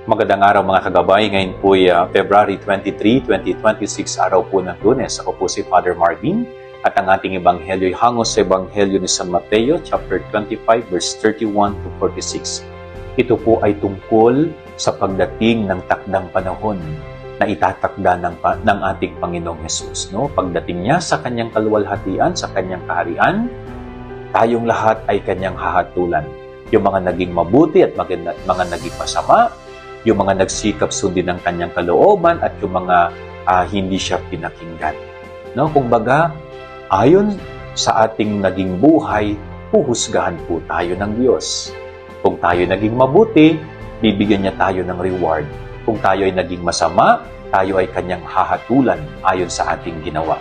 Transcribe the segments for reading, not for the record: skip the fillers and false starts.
Magandang araw mga kagabay. Ngayon po ay February 23, 2026, araw po ng Lunes. Ako po si Father Marvin at ang ating ebanghelyo ay hango sa ebanghelyo ni San Mateo, chapter 25, verse 31 to 46. Ito po ay tungkol sa pagdating ng takdang panahon na itatakda ng ating Panginoong Hesus. No? Pagdating niya sa kanyang kaluwalhatian, sa kanyang kaharian, tayong lahat ay kanyang hahatulan. Yung mga naging mabuti at mga naging masama, yung mga nagsikap sundin ng kanyang kalooban at yung mga hindi siya pinakinggan. No? Kung baga, ayon sa ating naging buhay, puhusgahan po tayo ng Diyos. Kung tayo naging mabuti, bibigyan niya tayo ng reward. Kung tayo ay naging masama, tayo ay kanyang hahatulan ayon sa ating ginawa.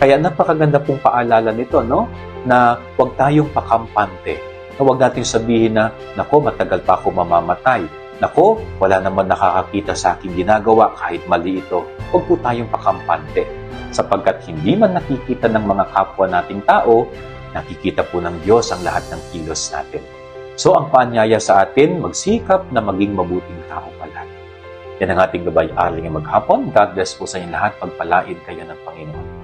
Kaya napakaganda pong paalala nito, no? Na huwag tayong pakampante. Na huwag natin sabihin na, nako, matagal pa ako mamamatay. Nako, wala naman nakakakita sa aking ginagawa kahit mali ito. Huwag po tayong pakampante. Sapagkat hindi man nakikita ng mga kapwa nating tao, nakikita po ng Diyos ang lahat ng kilos natin. So, ang paanyaya sa atin, magsikap na maging mabuting tao palagi. Yan ang ating gabay-aling maghapon. God bless po sa inyo lahat. Pagpalain kayo ng Panginoon.